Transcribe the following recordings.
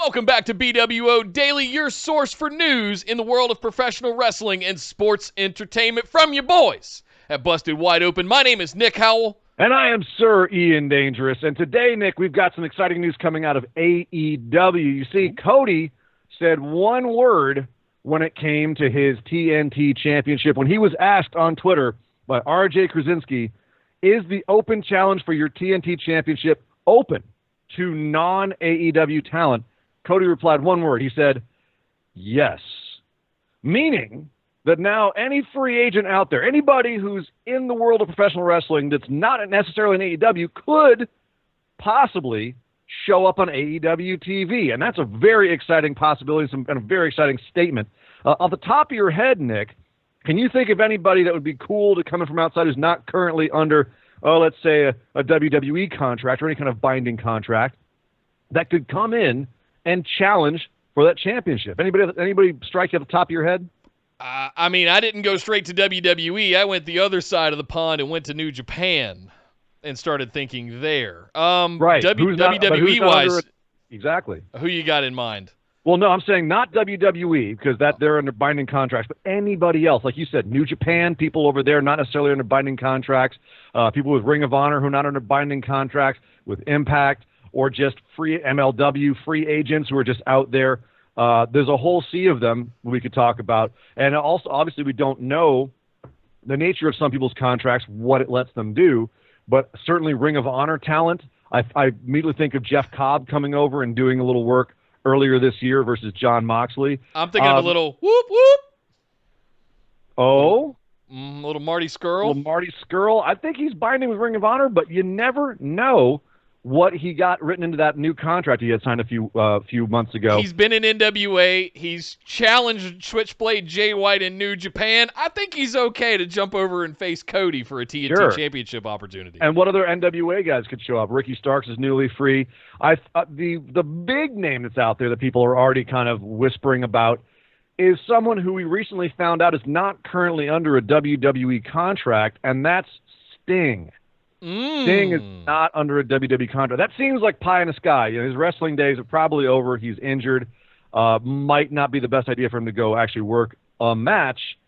Welcome back to BWO Daily, your source for news in the world of professional wrestling and sports entertainment from your boys at Busted Wide Open. My name is Nick Howell. And I am Sir Ian Dangerous. And today, Nick, we've got some exciting news coming out of AEW. You see, Cody said one word when it came to his TNT championship. When he was asked on Twitter by RJ Krasinski, is the open challenge for your TNT championship open to non-AEW talent? Cody replied one word. He said, yes. Meaning that now any free agent out there, anybody who's in the world of professional wrestling that's not necessarily in AEW could possibly show up on AEW TV. And that's a very exciting possibility and a very exciting statement. Off the top of your head, Nick, can you think of anybody that would be cool to come in from outside who's not currently under, let's say a WWE contract or any kind of binding contract that could come in and challenge for that championship? Anybody strike you at the top of your head? I didn't go straight to WWE. I went the other side of the pond and went to New Japan and started thinking there. Right. WWE-wise, exactly. Who you got in mind? Well, no, I'm saying not WWE because they're under binding contracts, but anybody else. Like you said, New Japan, people over there not necessarily under binding contracts, people with Ring of Honor who are not under binding contracts, with Impact, or just free MLW, free agents who are just out there. There's a whole sea of them we could talk about. And also, obviously, we don't know the nature of some people's contracts, what it lets them do, but certainly Ring of Honor talent. I immediately think of Jeff Cobb coming over and doing a little work earlier this year versus John Moxley. I'm thinking of a little whoop, whoop. Oh? Little Marty Scurll. Little Marty Scurll. I think he's binding with Ring of Honor, but you never know what he got written into that new contract he had signed a few months ago. He's been in NWA. He's challenged Switchblade Jay White in New Japan. I think he's okay to jump over and face Cody for a TNT championship opportunity. And what other NWA guys could show up? Ricky Starks is newly free. The big name that's out there that people are already kind of whispering about is someone who we recently found out is not currently under a WWE contract, and that's Sting. Sting is not under a WWE contract. That seems like pie in the sky. His wrestling days are probably over. He's injured. Might not be the best idea for him to go actually work a match.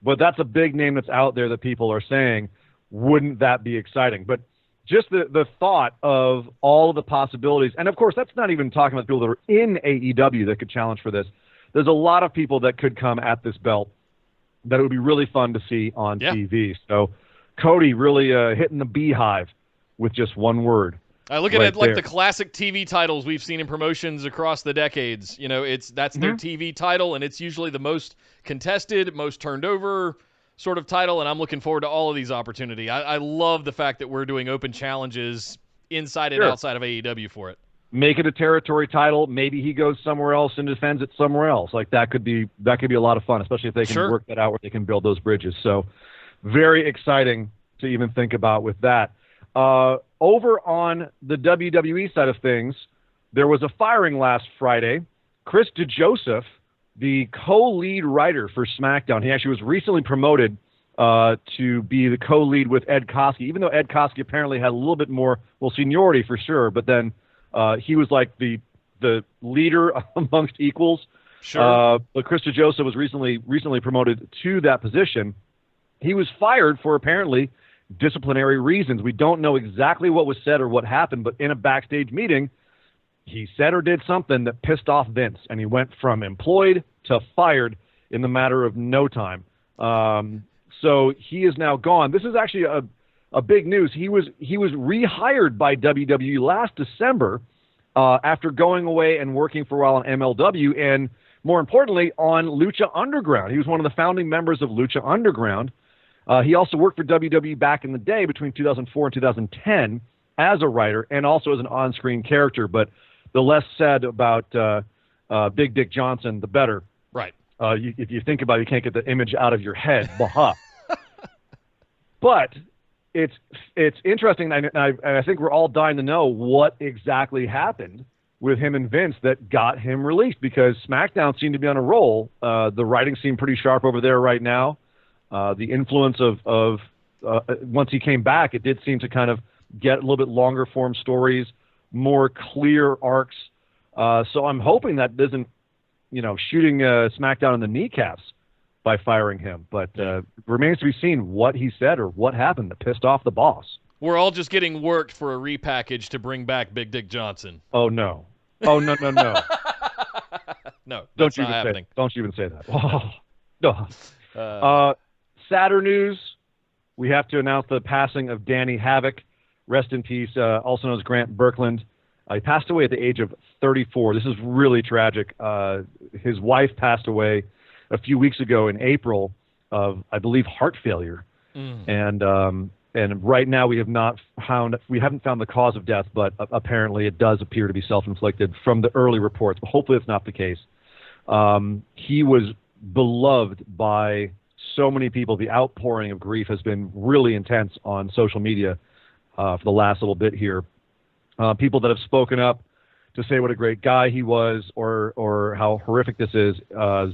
But that's a big name that's out there that people are saying, wouldn't that be exciting? But just the thought of all of the possibilities, and of course, that's not even talking about people that are in AEW that could challenge for this. There's a lot of people that could come at this belt that it would be really fun to see on TV. So Cody really hitting the beehive with just one word. I look at it like the classic TV titles we've seen in promotions across the decades. That's their TV title, and it's usually the most contested, most turned over sort of title, and I'm looking forward to all of these opportunities. I love the fact that we're doing open challenges inside and outside of AEW for it. Make it a territory title. Maybe he goes somewhere else and defends it somewhere else. Like that could be a lot of fun, especially if they can work that out where they can build those bridges. So very exciting to even think about with that. Over on the WWE side of things, there was a firing last Friday. Chris DeJoseph, the co-lead writer for Smackdown, he actually was recently promoted to be the co-lead with Ed Koskey, even though Ed Koskey apparently had a little bit more, seniority for sure, but then he was like the leader amongst equals. Sure. But Chris DeJoseph was recently promoted to that position. He was fired for apparently disciplinary reasons. We don't know exactly what was said or what happened, but in a backstage meeting, he said or did something that pissed off Vince, and he went from employed to fired in the matter of no time. So he is now gone. This is actually a big news. He was rehired by WWE last December after going away and working for a while on MLW and, more importantly, on Lucha Underground. He was one of the founding members of Lucha Underground. He also worked for WWE back in the day between 2004 and 2010 as a writer and also as an on-screen character. But the less said about Big Dick Johnson, the better. Right. If you think about it, you can't get the image out of your head. Baha. But it's interesting, and I think we're all dying to know what exactly happened with him and Vince that got him released, because SmackDown seemed to be on a roll. The writing seemed pretty sharp over there right now. The influence of once he came back, it did seem to kind of get a little bit longer form stories, more clear arcs. So I'm hoping that doesn't, shooting SmackDown in the kneecaps by firing him. But remains to be seen what he said or what happened that pissed off the boss. We're all just getting worked for a repackage to bring back Big Dick Johnson. Oh, no. Oh, no, no, no. No, that's not happening. Don't you even say that. Oh, no. Sadder news. We have to announce the passing of Danny Havoc. Rest in peace, also known as Grant Berkland. He passed away at the age of 34. This is really tragic. His wife passed away a few weeks ago in April of, I believe, heart failure. And right now we haven't found the cause of death, but apparently it does appear to be self-inflicted from the early reports. But hopefully it's not the case. He was beloved by so many people. The outpouring of grief has been really intense on social media for the last little bit here. People that have spoken up to say what a great guy he was or how horrific this is.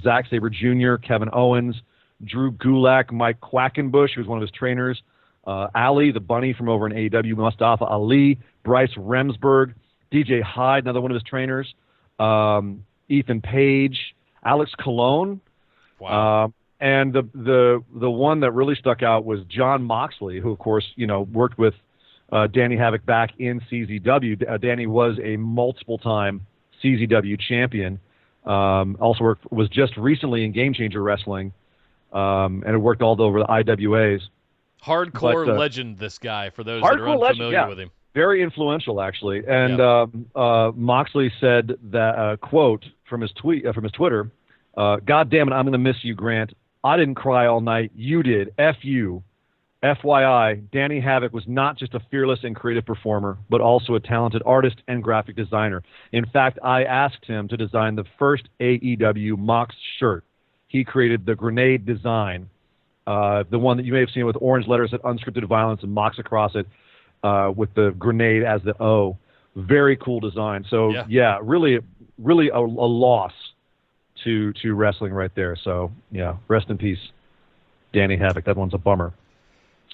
Zack Sabre Jr., Kevin Owens, Drew Gulak, Mike Quackenbush, who was one of his trainers, Ali, the bunny from over in AEW, Mustafa Ali, Bryce Remsburg, DJ Hyde, another one of his trainers, Ethan Page, Alex Colon. Wow. And the one that really stuck out was John Moxley, who, of course, worked with Danny Havoc back in CZW. Danny was a multiple-time CZW champion. Also was just recently in Game Changer Wrestling, and it worked all over the IWAs. Hardcore legend, this guy, for those that are unfamiliar with him. Very influential, actually. And Moxley said that, quote from his Twitter, "God damn it, I'm going to miss you, Grant. I didn't cry all night. You did. F you. FYI, Danny Havoc was not just a fearless and creative performer, but also a talented artist and graphic designer. In fact, I asked him to design the first AEW Mox shirt. He created the grenade design, the one that you may have seen with orange letters at Unscripted Violence and Mox across it, with the grenade as the O. Very cool design. So, yeah really, really a loss to wrestling right there. So, yeah, rest in peace, Danny Havoc. That one's a bummer.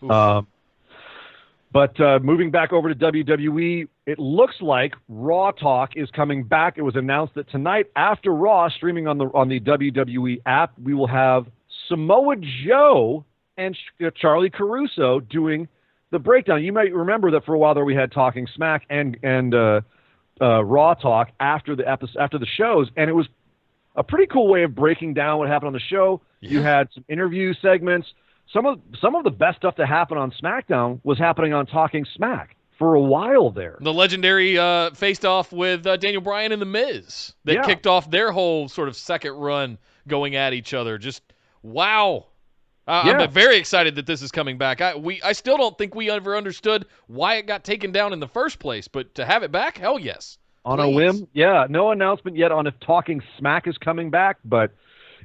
But moving back over to WWE, it looks like Raw Talk is coming back. It was announced that tonight after Raw, streaming on the WWE app, we will have Samoa Joe and Charlie Caruso doing the breakdown. You might remember that for a while there we had Talking Smack and Raw Talk after the shows, and it was a pretty cool way of breaking down what happened on the show. Yeah. You had some interview segments. Some of the best stuff that happened on SmackDown was happening on Talking Smack for a while there. The legendary faced off with Daniel Bryan and The Miz that kicked off their whole sort of second run going at each other. Just wow. I'm very excited that this is coming back. I still don't think we ever understood why it got taken down in the first place, but to have it back, hell yes. On a whim? Yeah, no announcement yet on if Talking Smack is coming back, but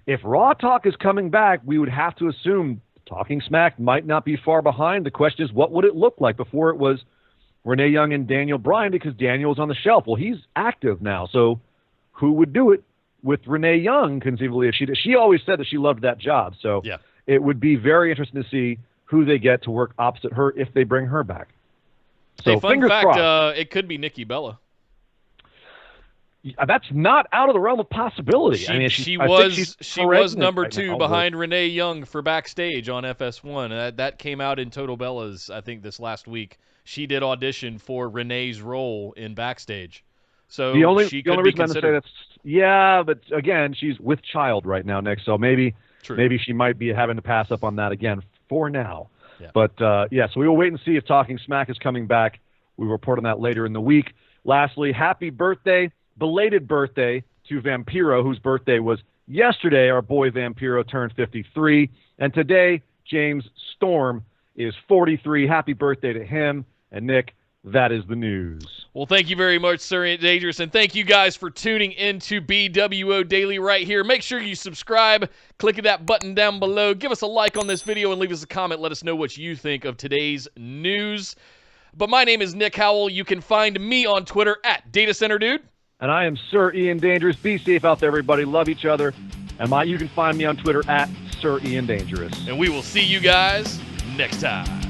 if Raw Talk is coming back, we would have to assume Talking Smack might not be far behind. The question is, what would it look like before it was Renee Young and Daniel Bryan, because Daniel was on the shelf. Well, he's active now, so who would do it with Renee Young, conceivably, if she always said that she loved that job. So it would be very interesting to see who they get to work opposite her if they bring her back. So hey, fun fact, it could be Nikki Bella. That's not out of the realm of possibility. She was number right 2 behind Renee Young for Backstage on FS1. That came out in Total Bellas, I think, this last week. She did audition for Renee's role in Backstage. So the only reason I'm going to say that's but again, she's with child right now, Nick. So maybe she might be having to pass up on that again for now. Yeah. But so we will wait and see if Talking Smack is coming back. We will report on that later in the week. Lastly, belated birthday to Vampiro, whose birthday was yesterday. Our boy Vampiro turned 53. And today, James Storm is 43. Happy birthday to him. And Nick, that is the news. Well, thank you very much, Sir Dangerous. And thank you guys for tuning into BWO Daily right here. Make sure you subscribe. Click that button down below. Give us a like on this video and leave us a comment. Let us know what you think of today's news. But my name is Nick Howell. You can find me on Twitter at DataCenterDude. And I am Sir Ian Dangerous. Be safe out there, everybody. Love each other. And you can find me on Twitter at Sir Ian Dangerous. And we will see you guys next time.